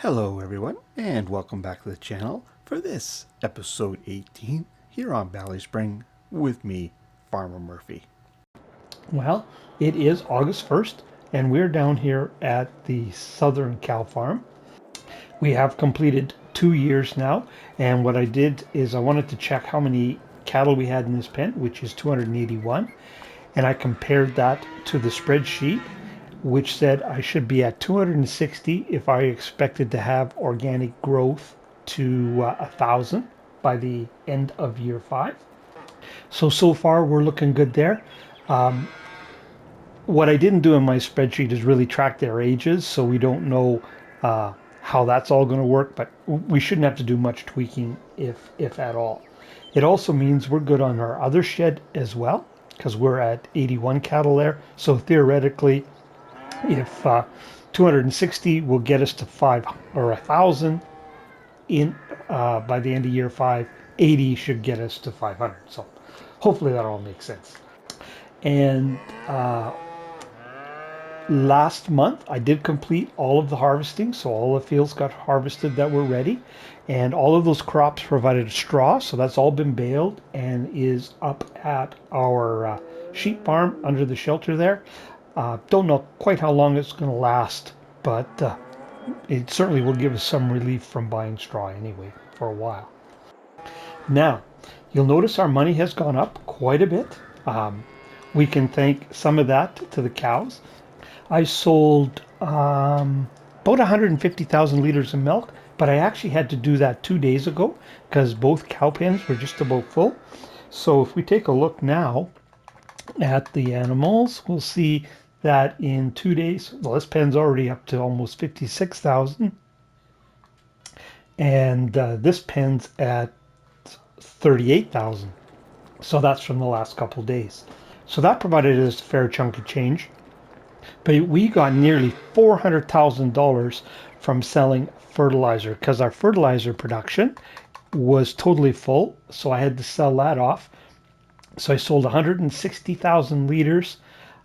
Hello everyone, and welcome back to the channel for this episode 18 here on BallySpring with me, Farmer Murphy. Well, it is August 1st, and we're down here at the Southern Cow Farm. We have completed 2 years now, and what I did is I wanted to check how many cattle we had in this pen, which is 281, and I compared that to the spreadsheet, which said I should be at 260 if I expected to have organic growth to 1,000 by the end of year 5. So far we're looking good there. What I didn't do in my spreadsheet is really track their ages, so we don't know how that's all going to work, but we shouldn't have to do much tweaking if at all. It also means we're good on our other shed as well, because we're at 81 cattle there. So theoretically, if 260 will get us to 5 or 1,000 in by the end of year 5, 80 should get us to 500. So hopefully that all makes sense. And last month I did complete all of the harvesting, so all the fields got harvested that were ready, and all of those crops provided straw, so that's all been baled and is up at our sheep farm under the shelter there. Don't know quite how long it's going to last, but it certainly will give us some relief from buying straw anyway for a while. Now, you'll notice our money has gone up quite a bit. We can thank some of that to the cows. I sold about 150,000 liters of milk, but I actually had to do that 2 days ago because both cow pens were just about full. So if we take a look now at the animals, we'll see that in 2 days, well, this pen's already up to almost 56,000, and this pen's at 38,000. So that's from the last couple of days. So that provided us a fair chunk of change. But we got nearly $400,000 from selling fertilizer because our fertilizer production was totally full. So I had to sell that off. So I sold 160,000 liters.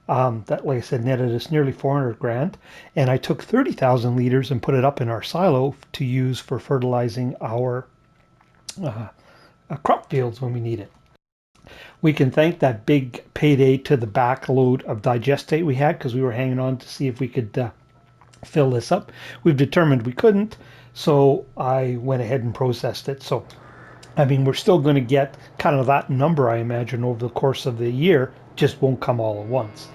That, like I said, netted us nearly 400 grand. And I took 30,000 liters and put it up in our silo to use for fertilizing our crop fields when we need it. We can thank that big payday to the backload of digestate we had because we were hanging on to see if we could fill this up. We've determined we couldn't, so I went ahead and processed it. So, I mean, we're still going to get kind of that number, I imagine, over the course of the year, just won't come all at once.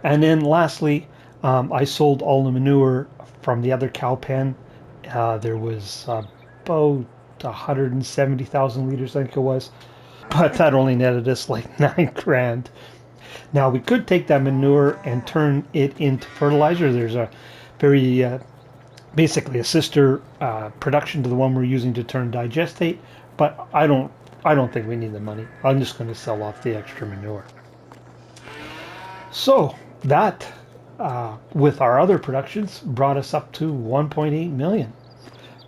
And then lastly, I sold all the manure from the other cow pen. There was about 170,000 liters, I think it was. But that only netted us like 9 grand. Now we could take that manure and turn it into fertilizer. There's a very basically a sister production to the one we're using to turn digestate, but I don't think we need the money. I'm just going to sell off the extra manure. So that with our other productions brought us up to 1.8 million.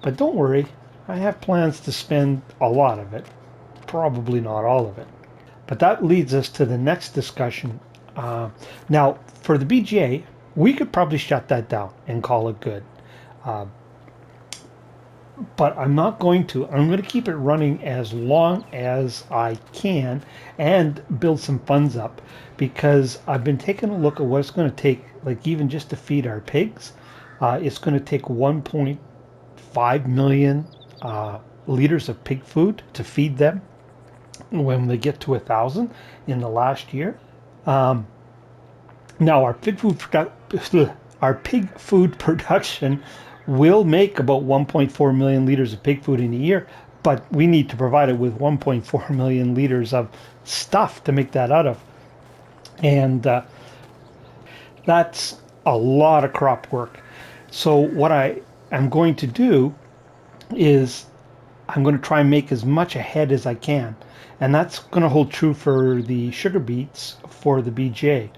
But don't worry, I have plans to spend a lot of it. Probably not all of it. But that leads us to the next discussion. Now, for the BGA, we could probably shut that down and call it good. But I'm not going to. I'm going to keep it running as long as I can and build some funds up because I've been taking a look at what it's going to take, like even just to feed our pigs. It's going to take 1.5 million liters of pig food to feed them when they get to 1,000 in the last year. Now our pig food production will make about 1.4 million liters of pig food in a year, but we need to provide it with 1.4 million liters of stuff to make that out of. And that's a lot of crop work. So what I am going to do is I'm going to try and make as much ahead as I can. And that's going to hold true for the sugar beets for the BJ.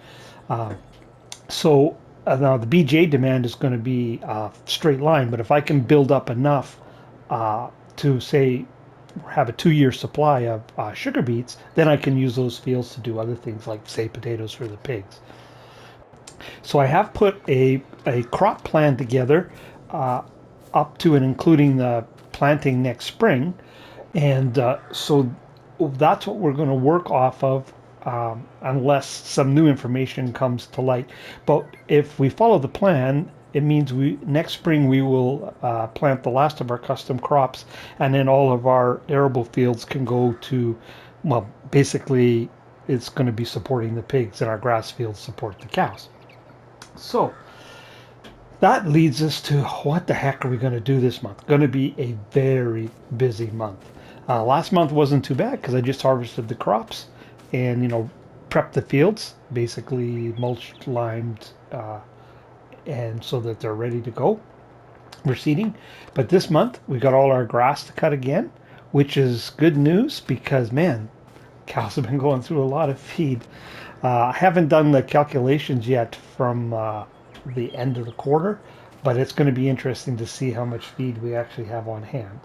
So now the BJ demand is going to be a straight line, but if I can build up enough to say have a 2-year supply of sugar beets, then I can use those fields to do other things like say potatoes for the pigs. So I have put a crop plan together up to and including the planting next spring. And so that's what we're going to work off of, unless some new information comes to light. But if we follow the plan, it means next spring we will plant the last of our custom crops, and then all of our arable fields can go to, well, basically it's going to be supporting the pigs, and our grass fields support the cows. So that leads us to, what the heck are we going to do this month? Going to be a very busy month. Last month wasn't too bad because I just harvested the crops and, prepped the fields, basically mulched, limed, and so that they're ready to go. We're seeding. But this month we got all our grass to cut again, which is good news because, man, cows have been going through a lot of feed. I haven't done the calculations yet from the end of the quarter, but it's going to be interesting to see how much feed we actually have on hand.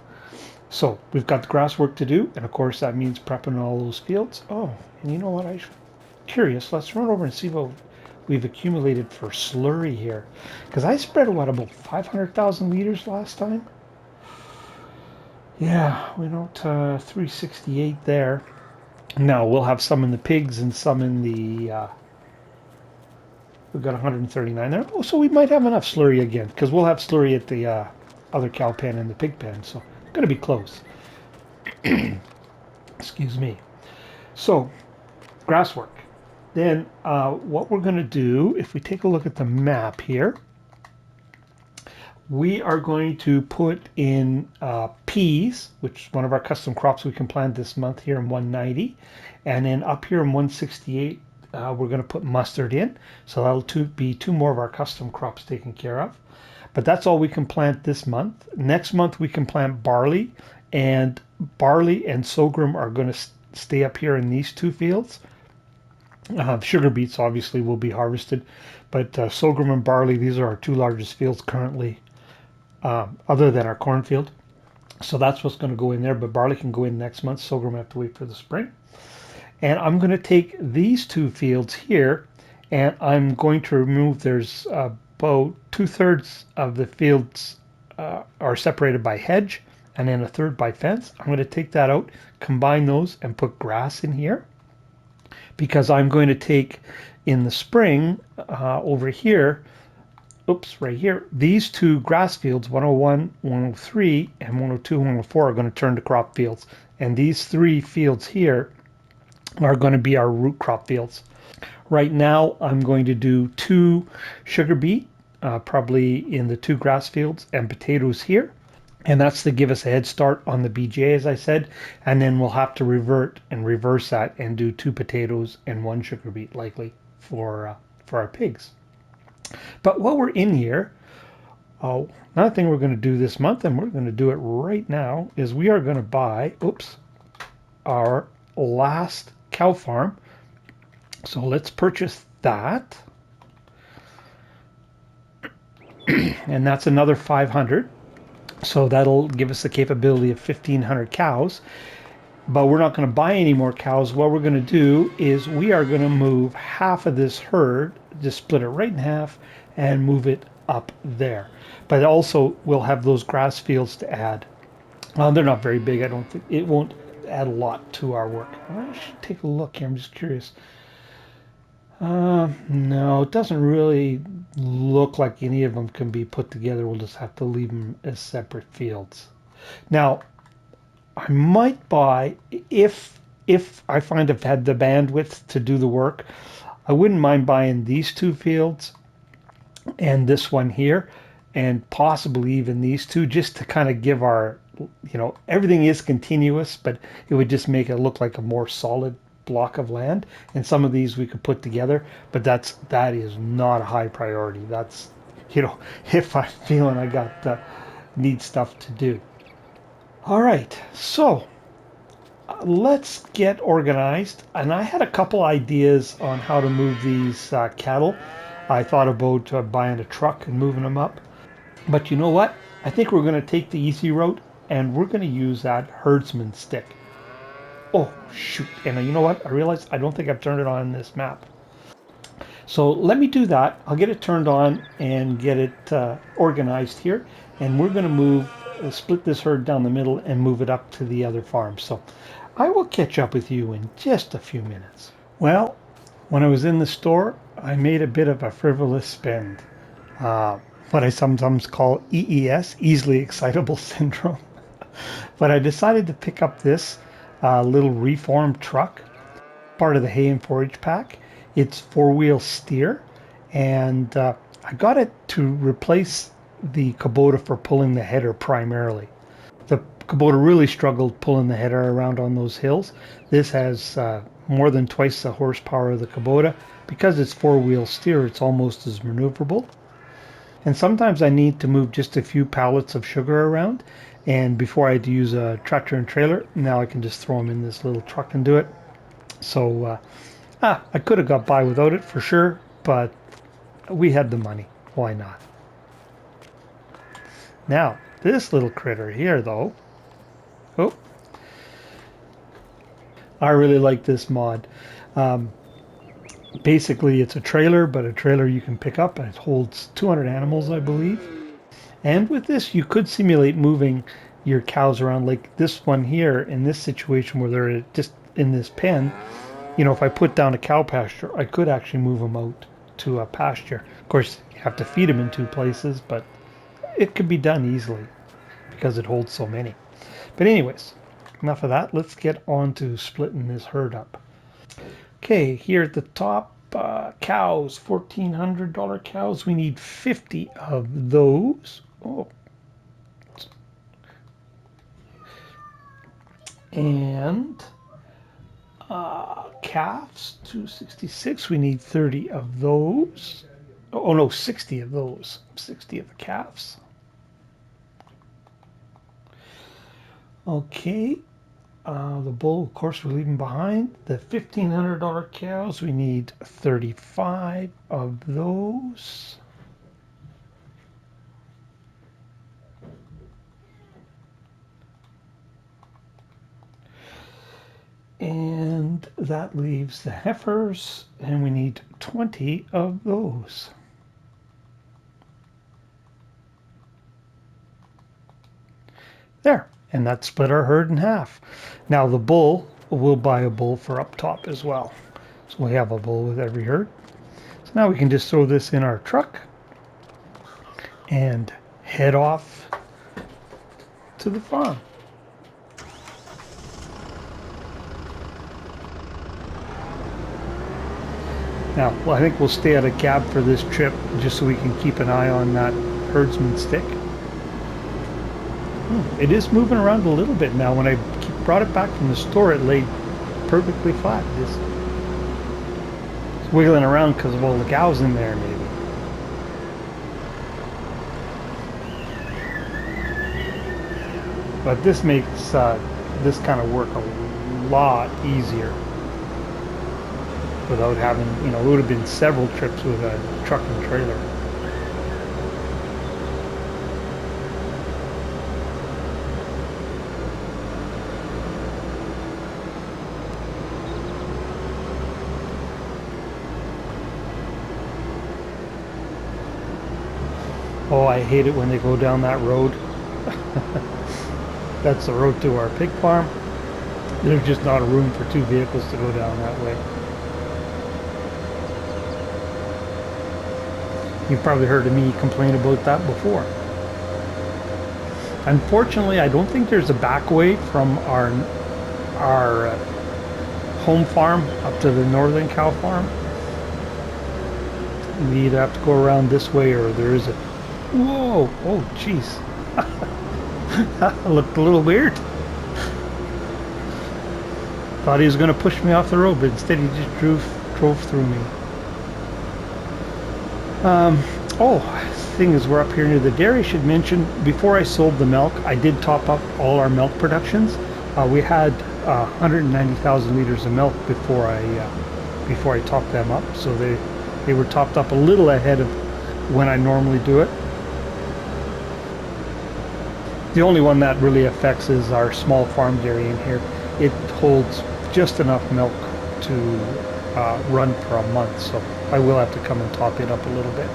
So we've got the grass work to do, and of course that means prepping all those fields. Oh, and you know what? I'm curious. Let's run over and see what we've accumulated for slurry here, because I spread about 500,000 liters last time. Yeah, we don't 368 there. Now we'll have some in the pigs and some in the. We've got 139 there. Oh, so we might have enough slurry again, because we'll have slurry at the other cow pen and the pig pen, so it's going to be close. Excuse me. So, grass work. Then what we're going to do, if we take a look at the map here, we are going to put in peas, which is one of our custom crops we can plant this month here in 190. And then up here in 168, we're going to put mustard in. So that'll be two more of our custom crops taken care of. But that's all we can plant this month. Next month we can plant barley and sorghum are going to stay up here in these two fields. Sugar beets obviously will be harvested, but sorghum and barley, these are our two largest fields currently, other than our cornfield. So that's what's going to go in there, but barley can go in next month. Sorghum will have to wait for the spring. And I'm going to take these two fields here, and I'm going to remove, there's about 2/3 of the fields are separated by hedge, and then 1/3 by fence. I'm going to take that out, combine those, and put grass in here, because I'm going to take in the spring over here, right here, these two grass fields, 101, 103, and 102, 104 are going to turn to crop fields. And these three fields here are going to be our root crop fields. Right now, I'm going to do 2 sugar beet, probably in the 2 grass fields, and potatoes here. And that's to give us a head start on the BJ, as I said. And then we'll have to revert and reverse that and do 2 potatoes and 1 sugar beet, likely, for our pigs. But while we're in here, another thing we're going to do this month, and we're going to do it right now, is we are going to buy, our last cow farm. So let's purchase that. And that's another 500. So that'll give us the capability of 1,500 cows. But we're not going to buy any more cows. What we're going to do is we are going to move half of this herd, just split it right in half, and move it up there. But also we'll have those grass fields to add. They're not very big. I don't think it won't add a lot to our work. I should take a look here. I'm just curious. No, it doesn't really look like any of them can be put together. We'll just have to leave them as separate fields. Now, I might buy, if I find I've had the bandwidth to do the work, I wouldn't mind buying these 2 fields and this one here, and possibly even these 2, just to kind of give our, everything is continuous, but it would just make it look like a more solid block of land. And some of these we could put together, but that is not a high priority. That's, if I'm feeling I got need stuff to do. All right, so let's get organized. And I had a couple ideas on how to move these cattle. I thought about buying a truck and moving them up, but you know what? I think we're going to take the easy route, and we're going to use that herdsman stick. Oh, shoot. And you know what? I realized I don't think I've turned it on in this map. So let me do that. I'll get it turned on and get it organized here. And we're going to move, split this herd down the middle and move it up to the other farm. So I will catch up with you in just a few minutes. Well, when I was in the store, I made a bit of a frivolous spend. What I sometimes call EES, easily excitable syndrome. But I decided to pick up this little reformed truck, part of the hay and forage pack. It's four-wheel steer, and I got it to replace the Kubota for pulling the header primarily. The Kubota really struggled pulling the header around on those hills. This has more than twice the horsepower of the Kubota. Because it's four-wheel steer, it's almost as maneuverable. And sometimes I need to move just a few pallets of sugar around. And before I had to use a tractor and trailer, now I can just throw them in this little truck and do it. So I could have got by without it for sure, but we had the money. Why not? Now, this little critter here, though. Oh, I really like this mod. Basically, it's a trailer, but a trailer you can pick up, and it holds 200 animals, I believe. And with this, you could simulate moving your cows around, like this one here in this situation where they're just in this pen. You know, if I put down a cow pasture, I could actually move them out to a pasture. Of course, you have to feed them in two places, but it could be done easily because it holds so many. But anyways, enough of that. Let's get on to splitting this herd up. Okay, here at the top, cows, $1,400 cows. We need 50 of those. Oh. And calves, 266. We need 30 of those. Oh no, 60 of those. 60 of the calves. Okay. The bull, of course, we're leaving behind. The $1,500 cows, we need 35 of those. And that leaves the heifers, and we need 20 of those. There, and that split our herd in half. Now the bull, we'll buy a bull for up top as well. So we have a bull with every herd. So now we can just throw this in our truck and head off to the farm. Now, well, I think we'll stay at a cab for this trip just so we can keep an eye on that herdsman stick. It is moving around a little bit now. When I brought it back from the store, it laid perfectly flat. It's wiggling around because of all the cows in there, maybe. But this makes this kind of work a lot easier without having, you know, it would have been several trips with a truck and trailer. Oh, I hate it when they go down that road. That's the road to our pig farm. There's just not a room for two vehicles to go down that way. You've probably heard of me complain about that before. Unfortunately, I don't think there's a back way from our home farm up to the northern cow farm. We either have to go around this way or there is a... Whoa! Oh, jeez. That looked a little weird. Thought he was going to push me off the road, but instead he just drove through me. Thing is, we're up here near the dairy. I should mention, before I sold the milk, I did top up all our milk productions. We had 190,000 liters of milk before I topped them up, so they were topped up a little ahead of when I normally do it. The only one that really affects is our small farm dairy in here. It holds just enough milk to run for a month, so I will have to come and top it up a little bit.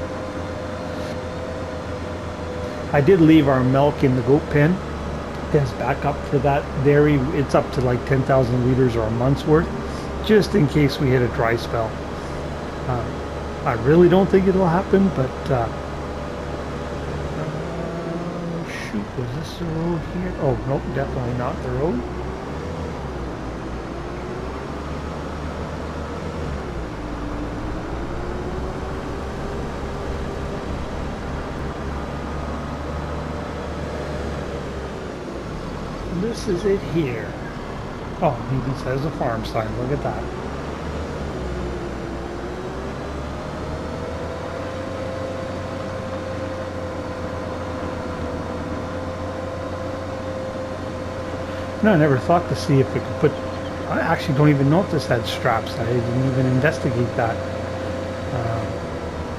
I did leave our milk in the goat pen as backup for that dairy. It's up to like 10,000 liters or a month's worth, just in case we hit a dry spell. I really don't think it'll happen, but shoot, was this the road here? Oh, nope, definitely not the road. This is it here. Oh, it even says a farm sign. Look at that. No, I never thought to see if we could put... I actually don't even know if this had straps. I didn't even investigate that.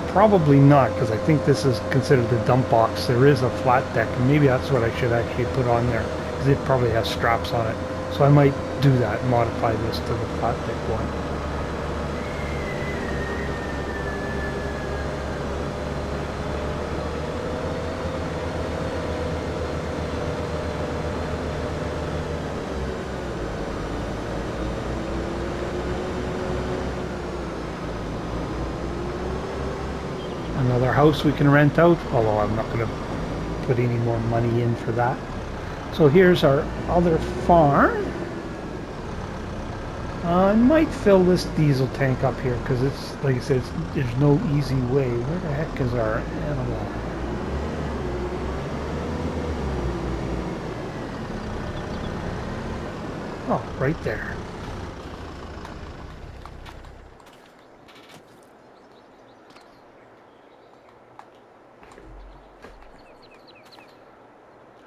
Probably not, because I think this is considered the dump box. There is a flat deck, and maybe that's what I should actually put on there, because it probably has straps on it. So I might do that and modify this to the flat deck one. Another house we can rent out, although I'm not going to put any more money in for that. So here's our other farm. I might fill this diesel tank up here because it's, like I said, there's no easy way. Where the heck is our animal? Oh, right there.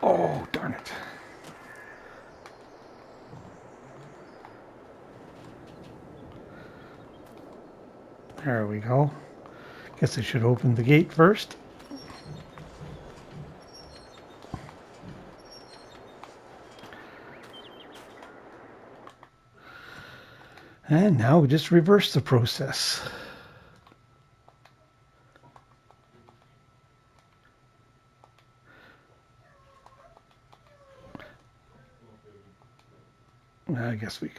Oh, darn it. There we go. Guess I should open the gate first. And now we just reverse the process. I guess we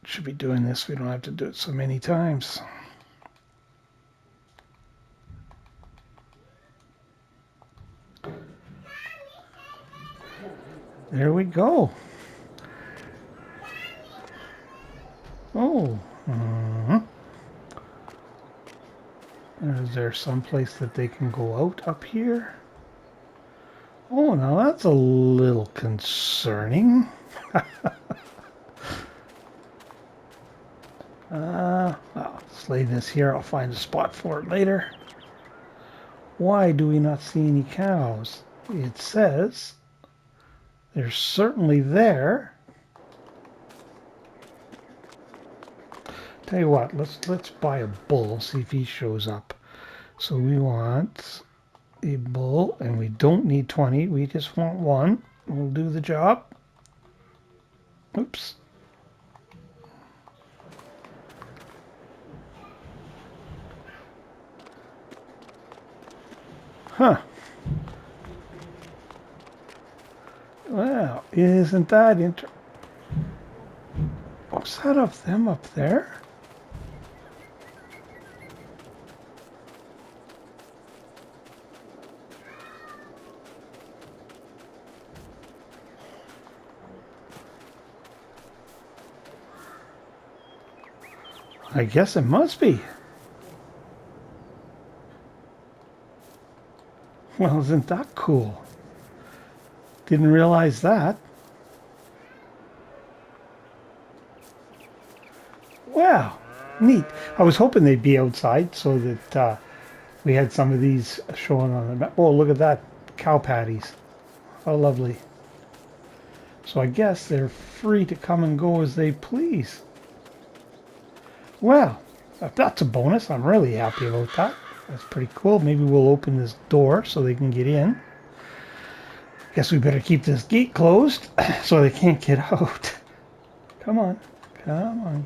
should be doing this. We don't have to do it so many times. There we go. Oh. Is there some place that they can go out up here? Oh, now that's a little concerning. Let's lay this here. I'll find a spot for it later. Why do we not see any cows? It says they're certainly there. Tell you what, let's buy a bull, see if he shows up. So we want a bull, and we don't need 20. We just want one. We'll do the job. Oops. Huh. Well, isn't that interesting? Was that of them up there? I guess it must be. Well, isn't that cool? Didn't realize that. Wow, neat. I was hoping they'd be outside so that we had some of these showing on the map. Oh, look at that, cow patties. How lovely. So I guess they're free to come and go as they please. Well, if that's a bonus, I'm really happy about that. That's pretty cool. Maybe we'll open this door so they can get in. Guess we better keep this gate closed so they can't get out. Come on. Come on.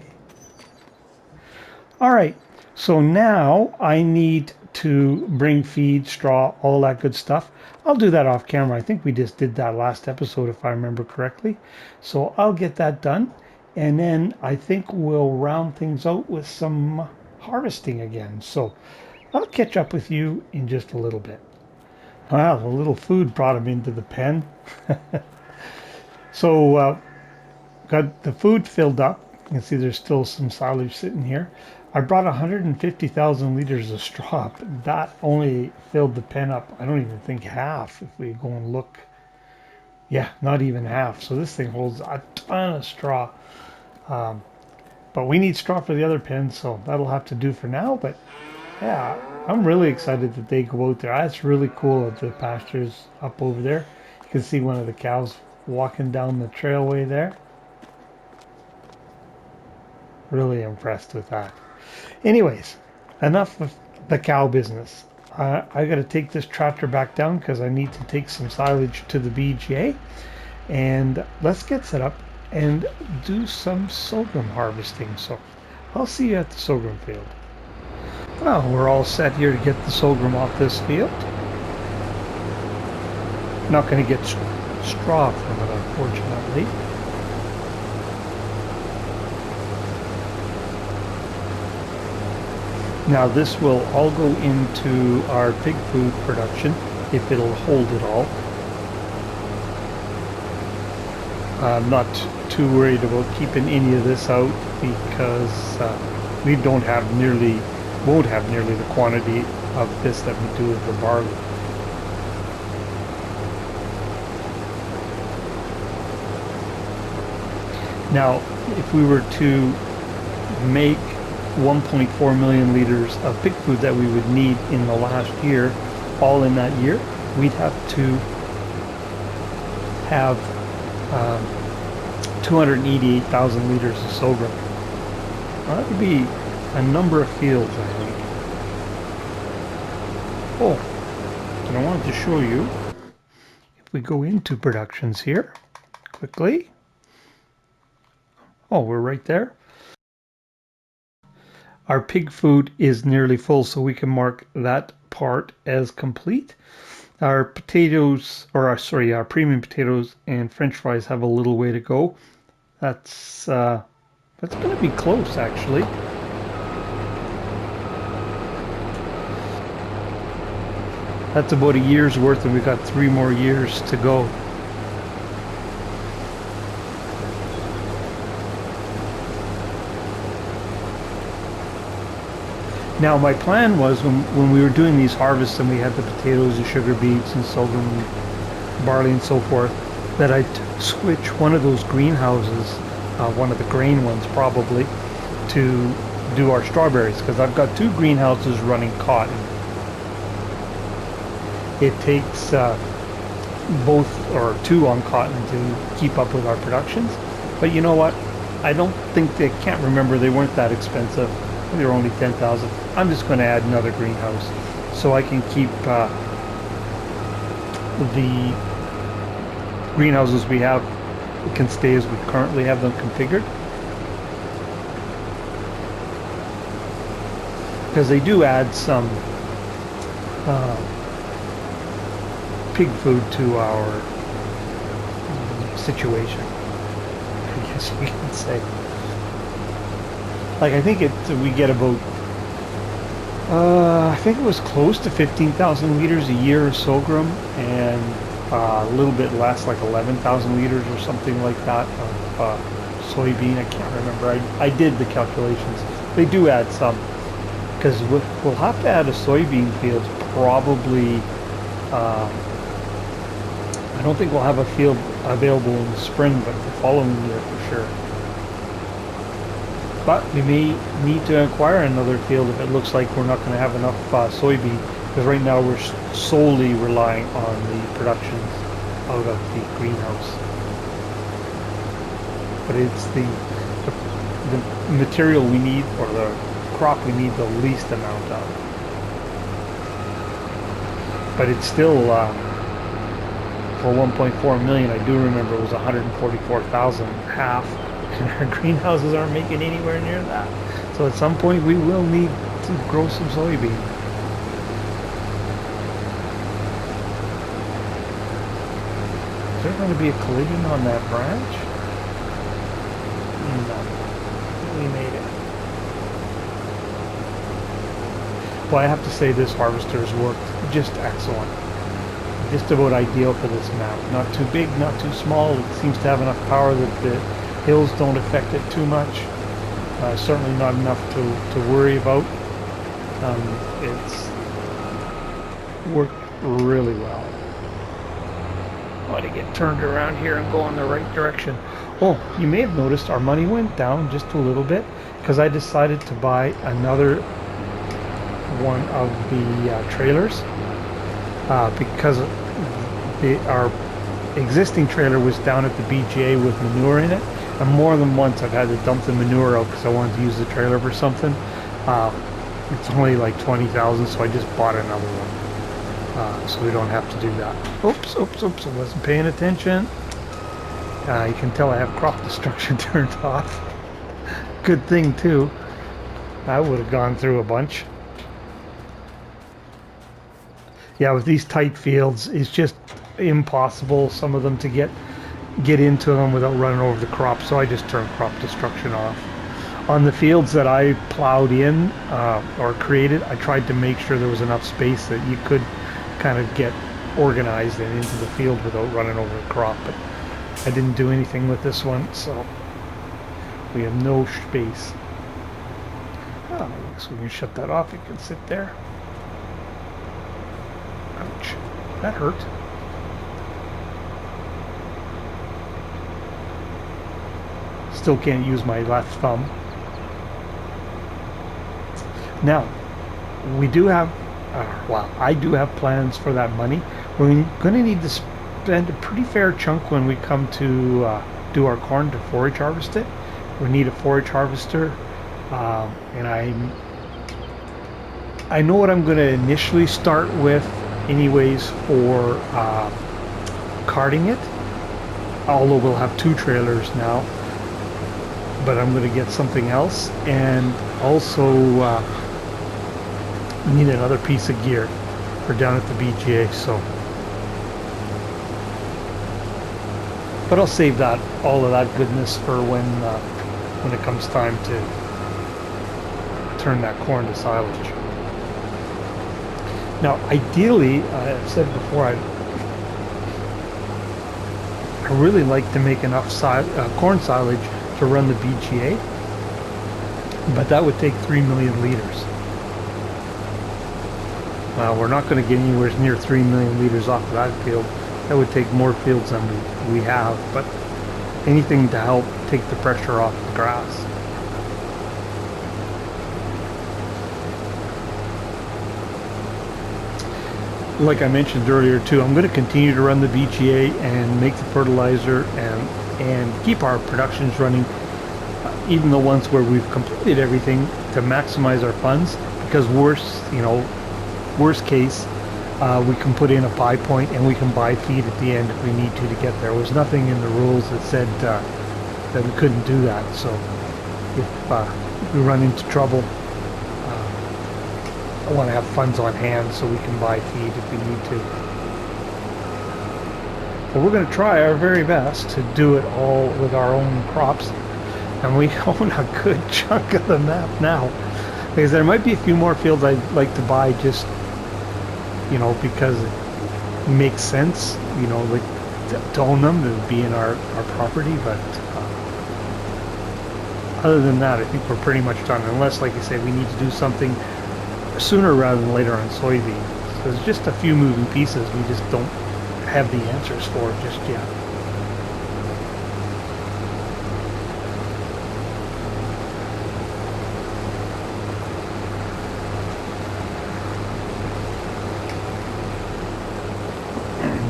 All right, so now I need to bring feed, straw, all that good stuff. I'll do that off camera. I think we just did that last episode if I remember correctly. So I'll get that done. And then I think we'll round things out with some harvesting again. So I'll catch up with you in just a little bit. Wow, a little food brought him into the pen. So got the food filled up. You can see there's still some silage sitting here. I brought 150,000 liters of straw, but that only filled the pen up, I don't even think half if we go and look. Yeah, not even half. So this thing holds a ton of straw. But we need straw for the other pens, so that'll have to do for now. But yeah, I'm really excited that they go out there. That's really cool at the pastures up over there. You can see one of the cows walking down the trailway there. Really impressed with that. Anyways, enough of the cow business. I got to take this tractor back down because I need to take some silage to the BGA. And let's get set up and do some sorghum harvesting. So I'll see you at the sorghum field. Well, we're all set here to get the sorghum off this field. Not going to get straw from it, unfortunately. Now this will all go into our pig food production, if it'll hold it all. I'm not too worried about keeping any of this out because we won't have nearly the quantity of this that we do with the barley. Now, if we were to make 1.4 million liters of pig food that we would need in the last year, all in that year, we'd have to have 288,000 liters of sorghum. Well, that would be a number of fields, I think. Oh, and I wanted to show you, if we go into productions here, quickly. Oh, we're right there. Our pig food is nearly full, so we can mark that part as complete. Our potatoes, our premium potatoes and French fries have a little way to go. That's going to be close, actually. That's about a year's worth, and we've got 3 more years to go. Now my plan was when we were doing these harvests and we had the potatoes, the sugar beets and sorghum, barley and so forth, that I'd switch one of those greenhouses, one of the grain ones probably, to do our strawberries, because I've got 2 greenhouses running cotton. It takes both or 2 on cotton to keep up with our productions. But you know what? I don't think they can't remember they weren't that expensive. They were only 10,000. I'm just going to add another greenhouse so I can keep the greenhouses we have can stay as we currently have them configured. Because they do add some pig food to our situation, I guess you can say. Like I think we get about I think it was close to 15,000 liters a year of sorghum, and a little bit less, like 11,000 liters or something like that of soybean. I can't remember. I did the calculations. They do add some, because we'll have to add a soybean field probably. I don't think we'll have a field available in the spring, but the following year for sure. But we may need to acquire another field if it looks like we're not going to have enough soybean, because right now we're solely relying on the production out of the greenhouse. But it's the material we need, or the crop we need the least amount of. But it's still, for 1.4 million, I do remember it was 144,000 half. And our greenhouses aren't making anywhere near that. So at some point we will need to grow some soybean. Is there going to be a collision on that branch? No. We made it. Well, I have to say this harvester has worked just excellent. Just about ideal for this map. Not too big, not too small. It seems to have enough power that the hills don't affect it too much. Certainly not enough to worry about. It's worked really well. I want to get turned around here and go in the right direction. Oh, you may have noticed our money went down just a little bit because I decided to buy another one of the trailers because our existing trailer was down at the BGA with manure in it, and more than once I've had to dump the manure out because I wanted to use the trailer for something. It's only like 20,000, so I just bought another one so we don't have to do that. Oops, I wasn't paying attention. You can tell I have crop destruction turned off. Good thing too. I would have gone through a bunch. Yeah, with these tight fields, it's just impossible, some of them, to get into them without running over the crop, so I just turned crop destruction off. On the fields that I plowed in or created, I tried to make sure there was enough space that you could kind of get organized and into the field without running over the crop, but I didn't do anything with this one, so we have no space. Oh, so we can shut that off. It can sit there. Ouch, that hurt. Still can't use my left thumb. Now, we do have, well, I do have plans for that money. We're going to need to spend a pretty fair chunk when we come to do our corn to forage harvest it. We need a forage harvester, and I know what I'm going to initially start with anyways for carting it, although we'll have two trailers now, but I'm going to get something else, and also need another piece of gear for down at the BGA, so but I'll save that, all of that goodness, for when it comes time to turn that corn to silage. Now, ideally, I've said before, I really like to make enough corn silage to run the BGA, but that would take 3 million liters. We're not going to get anywhere near 3 million liters off of that field. That would take more fields than we have, but anything to help take the pressure off the grass. Like I mentioned earlier too, I'm going to continue to run the BGA and make the fertilizer and keep our productions running, even the ones where we've completed everything, to maximize our funds, because worst case, we can put in a buy point and we can buy feed at the end if we need to get there. There was nothing in the rules that said that we couldn't do that, so if we run into trouble, I want to have funds on hand so we can buy feed if we need to. But we're going to try our very best to do it all with our own crops, and we own a good chunk of the map now, because there might be a few more fields I'd like to buy, just because it makes sense, like to own them, to be in our property, but other than that, I think we're pretty much done, unless, like I said, we need to do something sooner rather than later on soybean. So there's just a few moving pieces we just don't have the answers for just yet.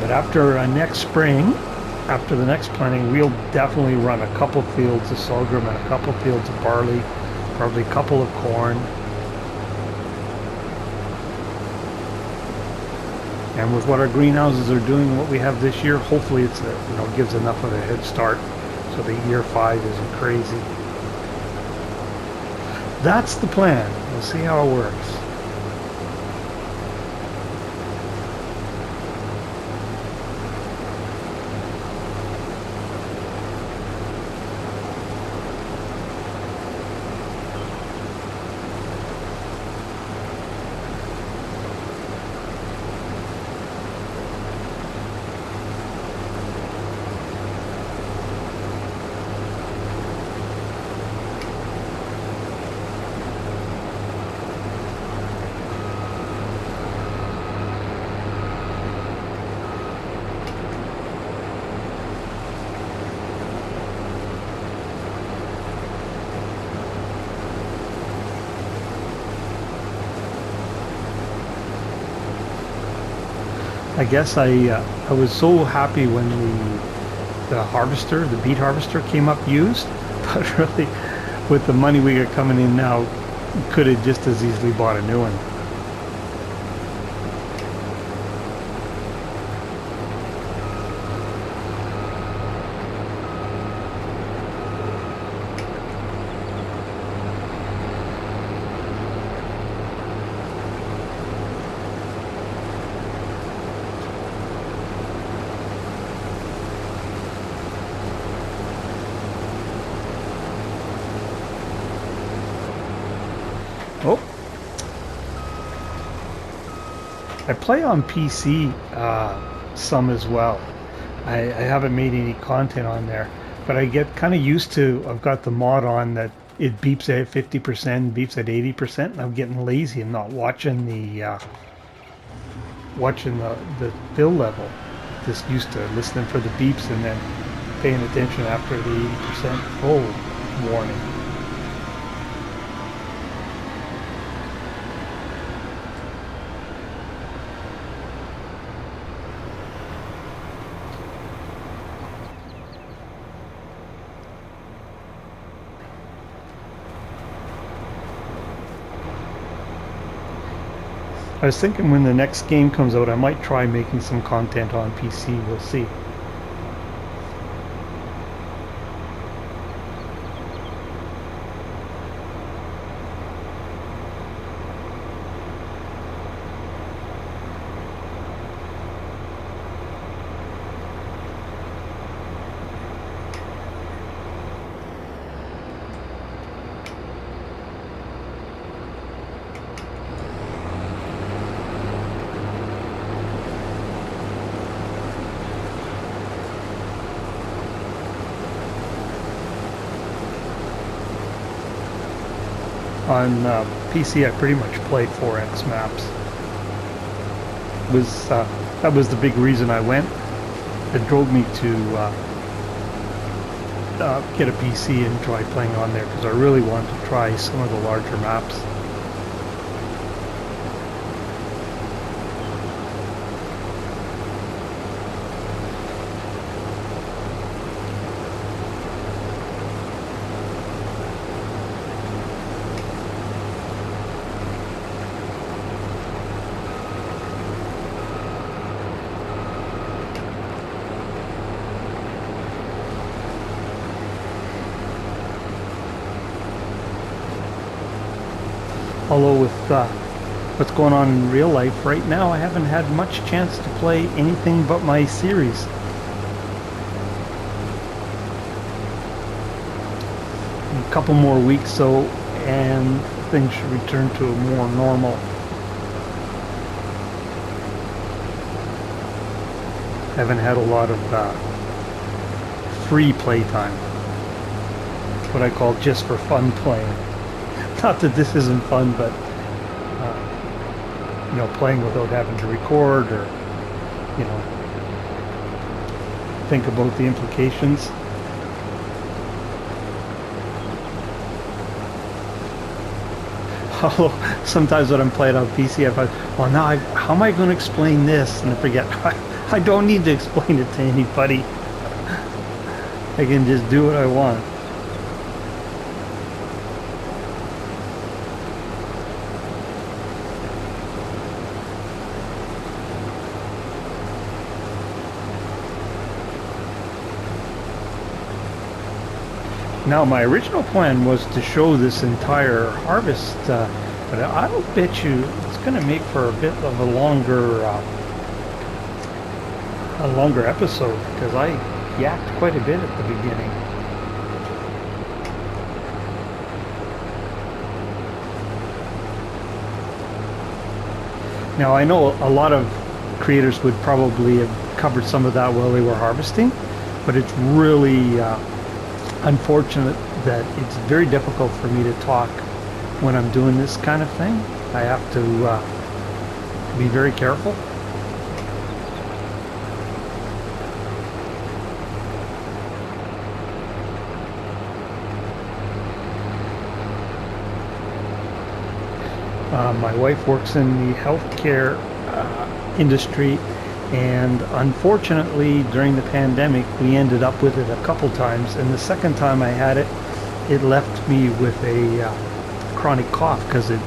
But after next spring, after the next planting, we'll definitely run a couple fields of sorghum and a couple fields of barley, probably a couple of corn. And with what our greenhouses are doing, what we have this year, hopefully it's gives enough of a head start so that year 5 isn't crazy. That's the plan. We'll see how it works. I guess I was so happy when the harvester, the beet harvester, came up used, but really, with the money we got coming in now, could have just as easily bought a new one. Oh, I play on PC some as well. I haven't made any content on there, but I get kind of used to. I've got the mod on that it beeps at 50%, beeps at 80%, and I'm getting lazy and not watching the fill level. Just used to listening for the beeps and then paying attention after the 80% full warning. I was thinking when the next game comes out, I might try making some content on PC. We'll see. On PC, I pretty much play 4X maps. That was the big reason I went. It drove me to get a PC and try playing on there because I really wanted to try some of the larger maps. Although with what's going on in real life right now, I haven't had much chance to play anything but my series. A couple more weeks so, and things should return to a more normal. Haven't had a lot of free playtime. What I call just for fun playing. Not that this isn't fun, but you know, playing without having to record or, you know, think about the implications. Although sometimes when I'm playing on PC, I find, well, now how am I going to explain this? And I forget, I don't need to explain it to anybody. I can just do what I want. Now my original plan was to show this entire harvest, but I'll bet you it's going to make for a bit of a longer episode because I yacked quite a bit at the beginning. Now I know a lot of creators would probably have covered some of that while they were harvesting, but it's really unfortunate that it's very difficult for me to talk when I'm doing this kind of thing. I have to be very careful. My wife works in the healthcare industry, and unfortunately during the pandemic we ended up with it a couple times, and the second time I had it, it left me with a chronic cough because it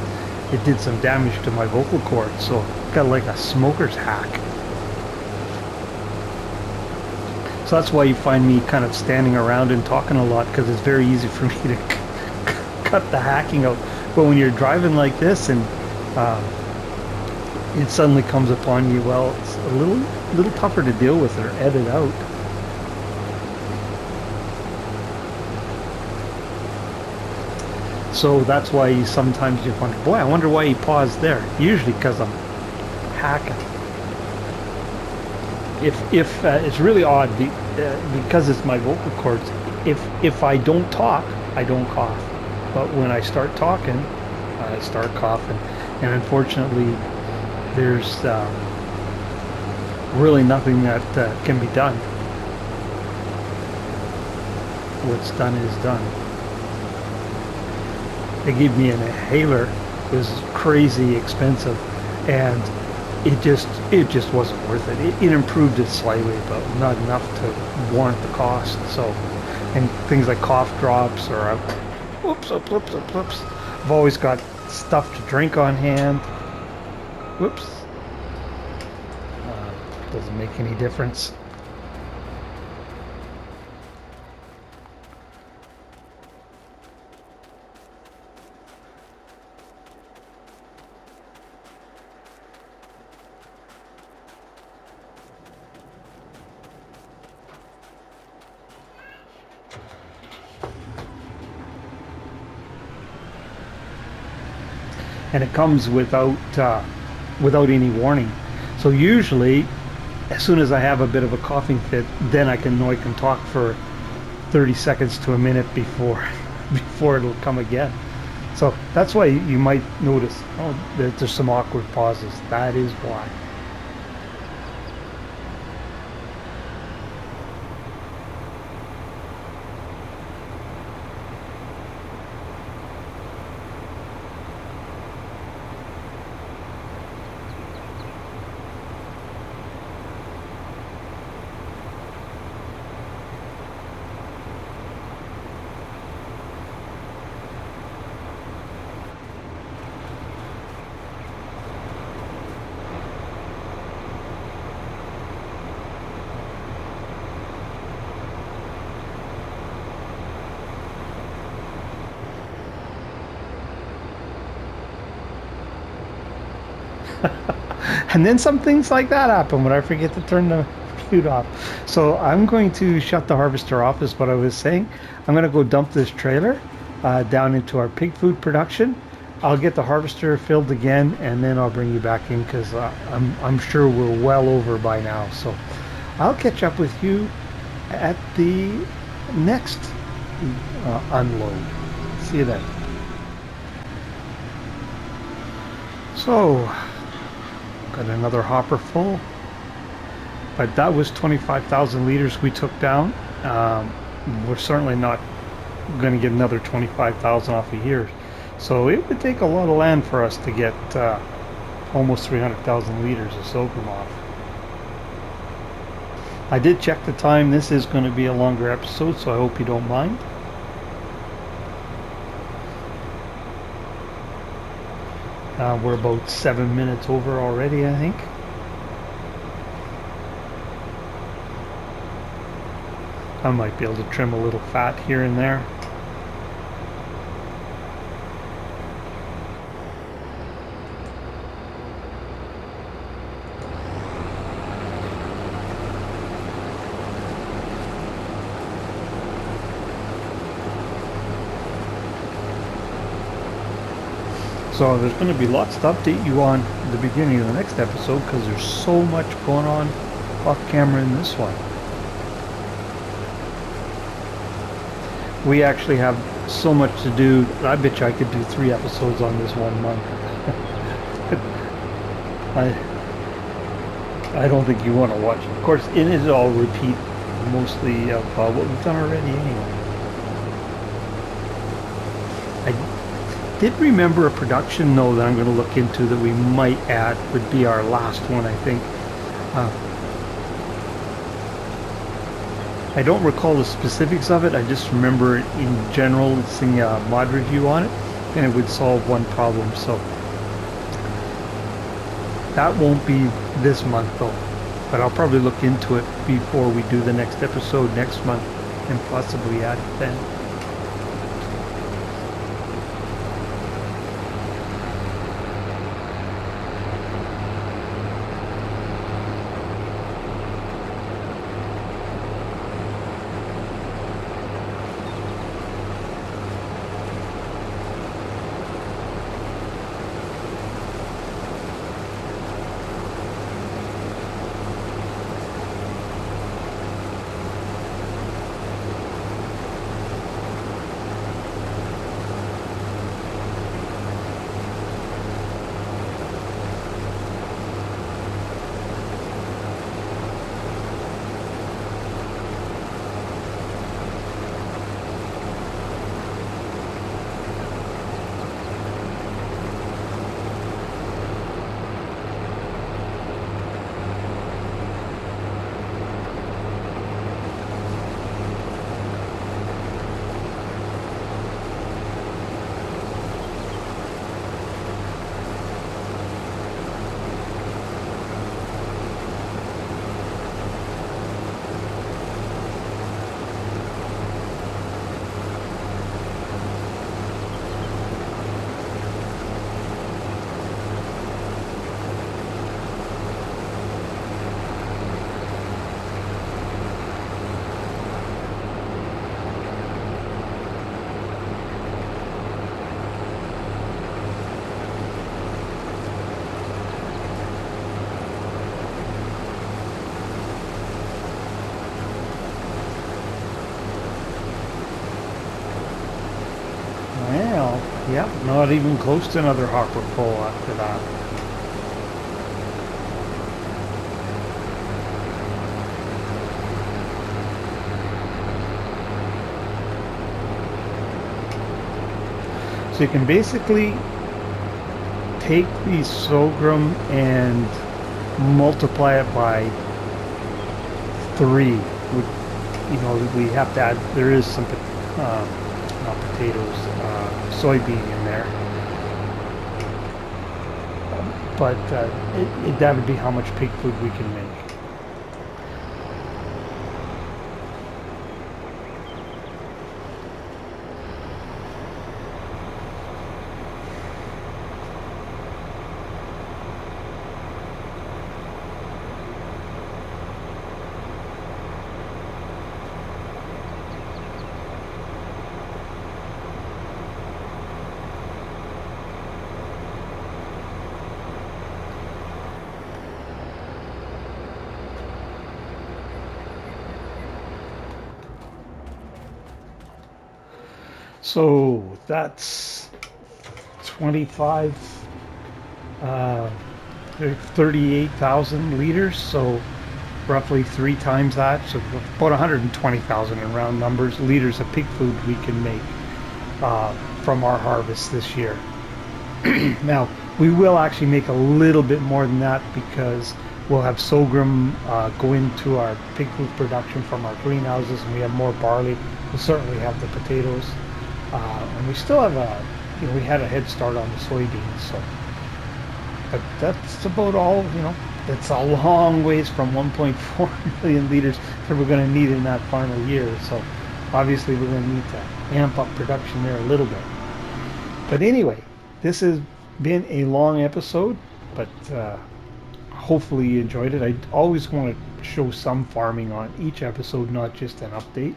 did some damage to my vocal cords, so got like a smoker's hack. So that's why you find me kind of standing around and talking a lot, because it's very easy for me to cut the hacking out. But when you're driving like this and it suddenly comes upon you, well, it's a little tougher to deal with or edit out. So that's why sometimes you wonder, boy, I wonder why he paused there. Usually because I'm hacking. If it's really odd because it's my vocal cords. If I don't talk, I don't cough. But when I start talking, I start coughing. And unfortunately, there's really nothing that can be done. What's done is done. They gave me an inhaler. It was crazy expensive, and it just wasn't worth it. It improved it slightly, but not enough to warrant the cost. So, and things like cough drops or whoops. I've always got stuff to drink on hand. Whoops. Doesn't make any difference. And it comes without any warning. So usually, as soon as I have a bit of a coughing fit, then I can talk for 30 seconds to a minute before it'll come again. So that's why you might notice, there's some awkward pauses. That is why. And then some things like that happen when I forget to turn the mute off. So I'm going to shut the harvester off, is what I was saying. I'm going to go dump this trailer down into our pig food production. I'll get the harvester filled again, and then I'll bring you back in, because I'm sure we're well over by now. So I'll catch up with you at the next unload. See you then. So, got another hopper full, but that was 25,000 liters we took down. We're certainly not going to get another 25,000 off of here, so it would take a lot of land for us to get almost 300,000 liters of sorghum off. I did check the time. This is going to be a longer episode, so I hope you don't mind. We're about 7 minutes over already, I think. I might be able to trim a little fat here and there. So there's going to be lots to update you on at the beginning of the next episode because there's so much going on off camera in this one. We actually have so much to do. I bet you I could do 3 episodes on this 1 month. I don't think you want to watch it. Of course, it is all repeat mostly of what we've done already anyway. I did remember a production though that I'm going to look into that we might add would be our last one, I think. I don't recall the specifics of it. I just remember in general seeing a mod review on it, and it would solve one problem. So that won't be this month though, but I'll probably look into it before we do the next episode next month and possibly add it then. Well, yeah, not even close to another hopper pull after that. So you can basically take the sorghum and multiply it by 3. You know, we have to add, there is some not potatoes, soybean in there, but that would be how much pig food we can make. So that's 25, 38,000 liters, so roughly 3 times that, so about 120,000 in round numbers liters of pig food we can make from our harvest this year. Now, we will actually make a little bit more than that because we'll have sorghum go into our pig food production from our greenhouses, and we have more barley. We'll certainly have the potatoes. And we still have we had a head start on the soybeans, so, but that's about all, that's a long ways from 1.4 million liters that we're going to need in that final year, so obviously we're going to need to amp up production there a little bit. But anyway, this has been a long episode, but hopefully you enjoyed it. I always want to show some farming on each episode, not just an update.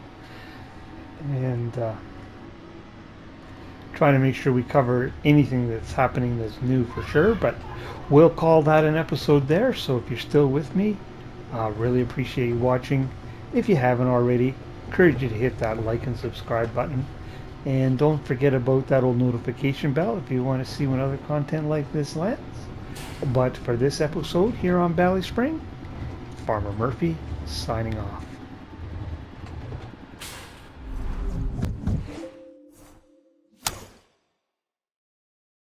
And trying to make sure we cover anything that's happening that's new for sure, but we'll call that an episode there. So if you're still with me, I really appreciate you watching. If you haven't already, encourage you to hit that like and subscribe button. And don't forget about that old notification bell if you want to see when other content like this lands. But for this episode here on BallySpring, Farmer Murphy signing off.